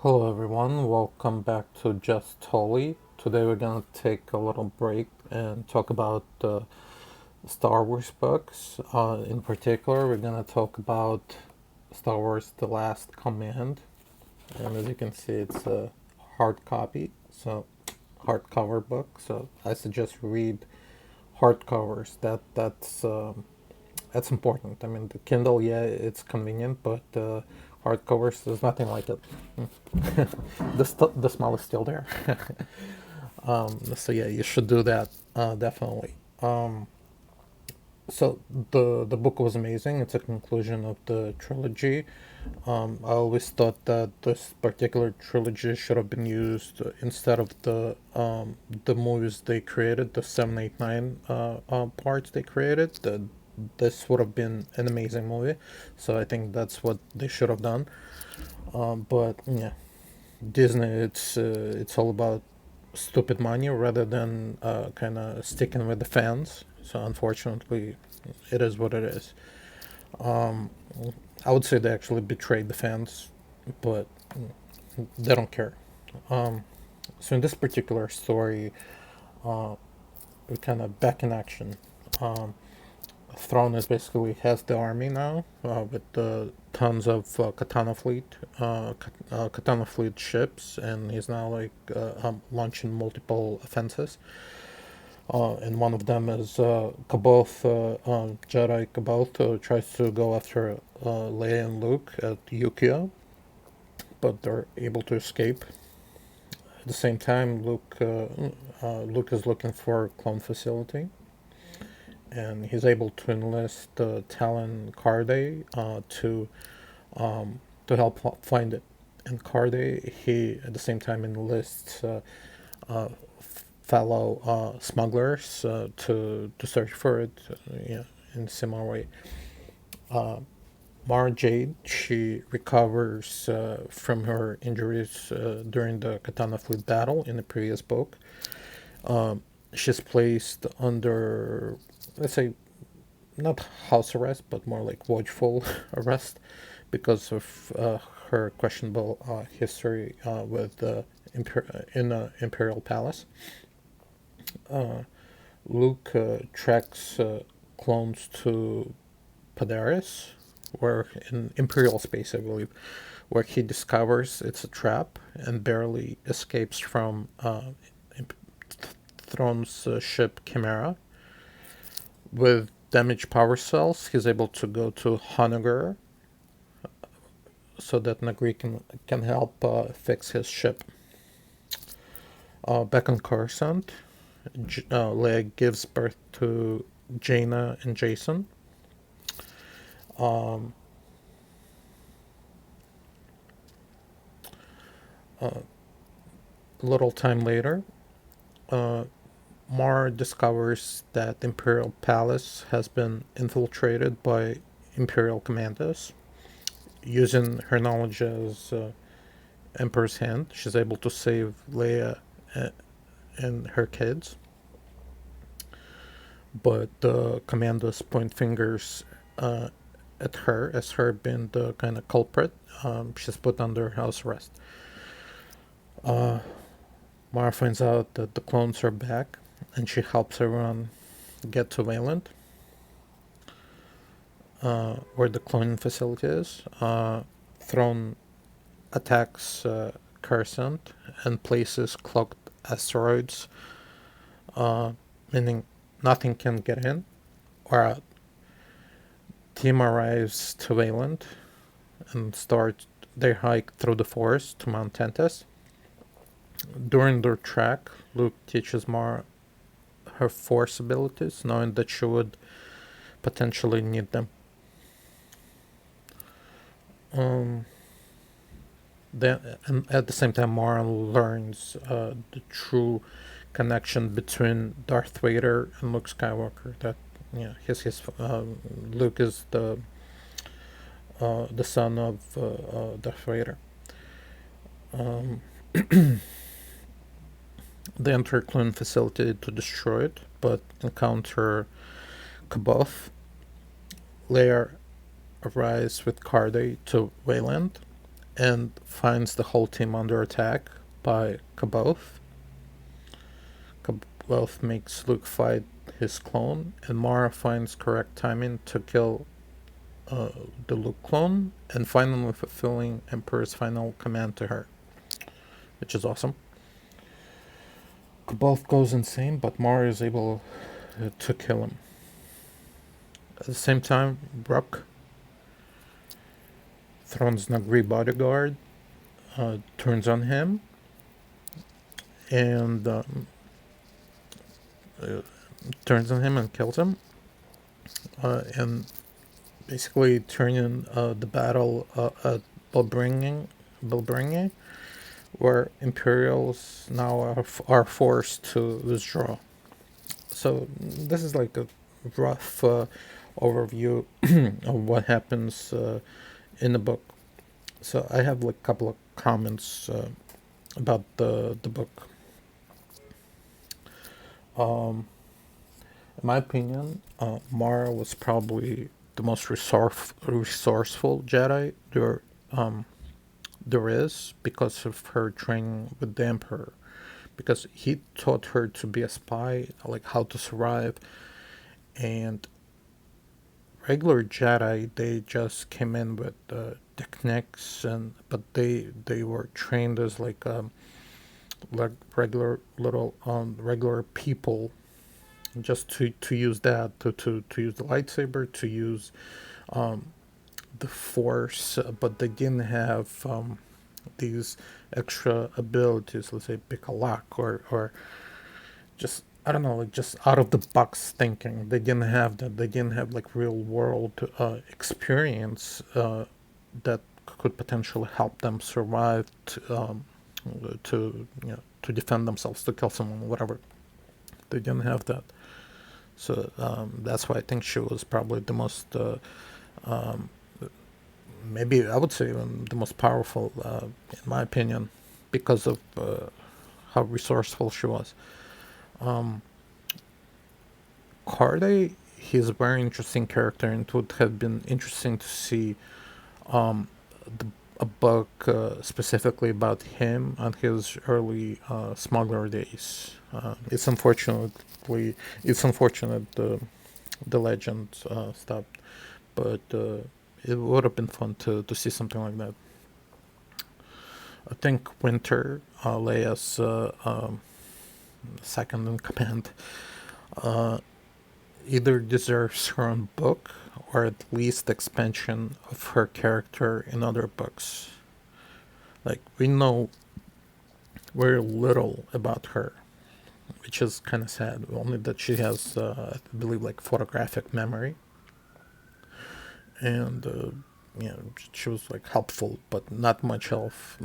Hello everyone, welcome back to Just Tolly. Today we're gonna take a little break and talk about Star Wars books. In particular, we're gonna talk about Star Wars: The Last Command, and as you can see, it's a hard copy, so hardcover book. So I suggest read hardcovers. That's important. I mean, the Kindle, yeah, it's convenient, but hardcovers, there's nothing like it. The smell is still there. So yeah, you should do that definitely. So the book was amazing. It's a conclusion of the trilogy. I always thought that this particular trilogy should have been used instead of the movies they created, the 7, 8, 9 parts they created. This would have been an amazing movie. So I think that's what they should have done. But yeah, Disney, it's all about stupid money rather than kind of sticking with the fans. So unfortunately, it is what it is. Um, I would say they actually betrayed the fans, but they don't care. Um, so in this particular story, we're kind of back in action. Um, Throne is basically has the army now with tons of Katana fleet ships, and he's now like launching multiple offenses. And one of them is Kaboth, Jedi Kaboth tries to go after Leia and Luke at Yukio, but they're able to escape. At the same time, Luke is looking for a clone facility, and he's able to enlist Talon Carde to help find it. And Carde, he at the same time enlists uh, fellow smugglers to search for it, yeah, in a similar way. Uh, Mara Jade, she recovers from her injuries during the Katana Fleet battle in the previous book. She's placed under, let's say, not house arrest, but more like watchful arrest because of her questionable history with in the Imperial Palace. Uh, Luke tracks clones to Padaris, where in Imperial space, I believe, where he discovers it's a trap and barely escapes from Thrawn's ship Chimera. With damaged power cells, he's able to go to Honoghr so that Nagri can help fix his ship. Back on Coruscant, Leia gives birth to Jaina and Jason. Um, a little time later, uh, Mara discovers that the Imperial Palace has been infiltrated by Imperial commandos. Using her knowledge as Emperor's Hand, she's able to save Leia and her kids. But the commandos point fingers at her as her being the kind of culprit. She's put under house arrest. Uh, Mara finds out that the clones are back, and she helps everyone get to Wayland, where the cloning facility is. Throne attacks Coruscant and places cloaked asteroids, meaning nothing can get in or out. Team arrives to Wayland and start their hike through the forest to Mount Tentis. During their trek, Luke teaches Mara her force abilities, knowing that she would potentially need them. Um, and at the same time, Mara learns the true connection between Darth Vader and Luke Skywalker. That his Luke is the son of Darth Vader. Um, they enter Clone facility to destroy it, but encounter Kaboth. Leia arrives with Carde to Wayland, and finds the whole team under attack by Kaboth. Kaboth makes Luke fight his clone, and Mara finds correct timing to kill uh, the Luke clone and finally fulfilling Emperor's final command to her, which is awesome. Kaboth goes insane, but Mara is able to kill him. At the same time, Brock, Thrawn's Nagri bodyguard, turns on him and uh, and kills him, and basically turning the battle at Belbringe, where Imperials now are forced to withdraw. So this is like a rough overview of what happens in the book. So I have like a couple of comments about the book. In my opinion, Mara was probably the most resourceful Jedi there is because of her training with the Emperor. Because he taught her to be a spy, like how to survive, and regular Jedi they just came in with techniques, and but they were trained as like regular people, just to use that to use the lightsaber, to use the force, but they didn't have these extra abilities, let's say pick a lock or just I don't know, like just out of the box thinking. They didn't have that. They didn't have like real world experience that could potentially help them survive to to defend themselves, to kill someone, whatever. They didn't have that. So that's why I think she was probably the most, maybe I would say the most powerful, in my opinion, because of how resourceful she was. Carde, he's a very interesting character, and it would have been interesting to see the, a book specifically about him and his early smuggler days. It's unfortunate the legend stopped, but it would have been fun to see something like that. I think Winter, Leia's second in command, uh, either deserves her own book or at least expansion of her character in other books. Like, we know very little about her, which is kind of sad. Only that she has, I believe, like photographic memory, and she was like helpful, but not much else.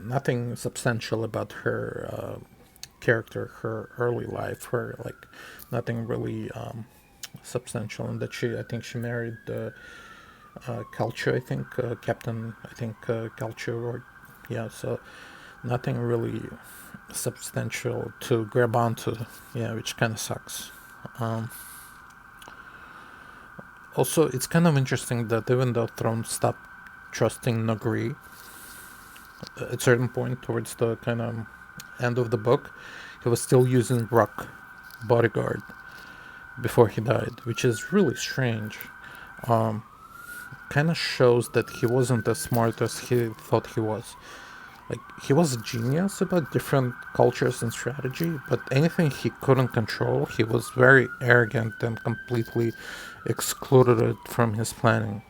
Nothing substantial about her character, her early life, her like nothing really substantial. And that I think she married Calcio, I think Captain, I think Calcio, or yeah. So nothing really substantial to grab onto, yeah, which kind of sucks. Um, Also, it's kind of interesting that even though Thrawn stopped trusting Nagri at a certain point towards the kind of end of the book, he was still using Rock bodyguard before he died, which is really strange. Um, Kind of shows that he wasn't as smart as he thought he was. Like, he was a genius about different cultures and strategy, but anything he couldn't control, he was very arrogant and completely excluded it from his planning.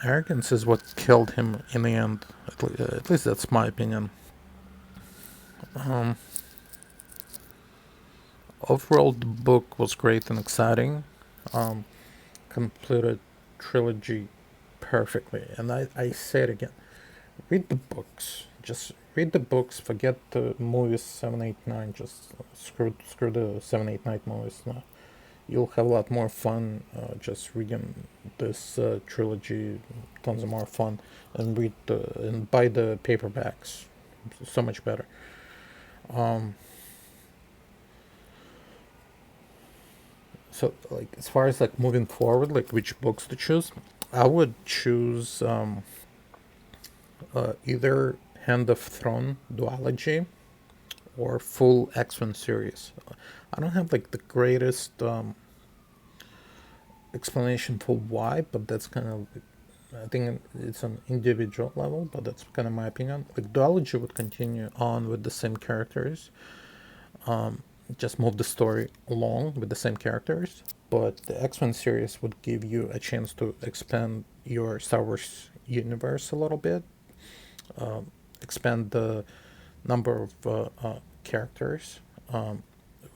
Arrogance is what killed him in the end. At least that's my opinion. Um, Overall, the book was great and exciting. Um, Completed trilogy perfectly. And I say it again, read the books. Just read the books. Forget the movies 7, 8, 9. Just screw the 7, 8, 9 movies. No. You'll have a lot more fun just reading this trilogy. Tons of more fun, and buy the paperbacks. So much better. Um, so like as far as like moving forward, like which books to choose, I would choose either Hand of Throne duology or full X-Men series. I don't have like the greatest explanation for why, but that's kind of, I think it's an individual level, but that's kind of my opinion. Like duology would continue on with the same characters, just move the story along with the same characters, but the X-Men series would give you a chance to expand your Star Wars universe a little bit, expand the number of characters,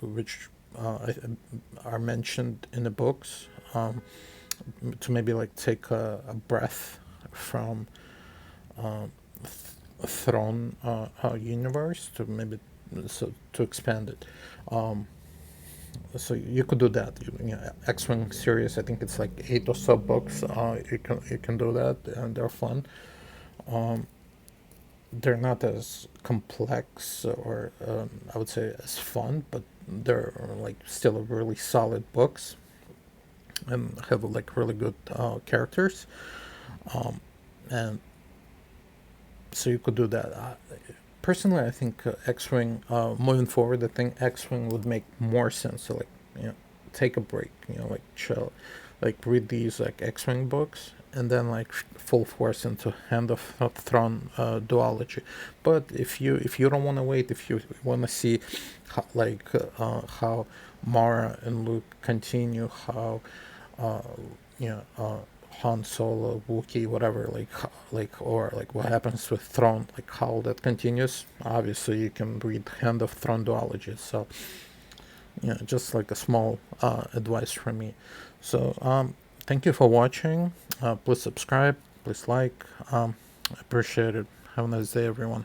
which are mentioned in the books, to maybe like take a breath from Throne universe, to maybe, so to expand it. So you could do that. X-Wing series, I think it's like 8 or so books. You can do that, and they're fun. They're not as complex, or I would say as fun, but they're like still really solid books and have like really good characters. And so you could do that. Personally, I think X-Wing, moving forward, I think X-Wing would make more sense to, like, take a break, like chill, like read these like X-Wing books, and then like full force into Hand of Throne duology. But if you don't want to wait, if you want to see how Mara and Luke continue, how uh, Han Solo, Wookiee, whatever, or like what happens with Throne, like how that continues. Obviously, you can read Hand of Throne duology. So, just like a small advice from me. So, thank you for watching. Please subscribe. Please like. I appreciate it. Have a nice day, everyone.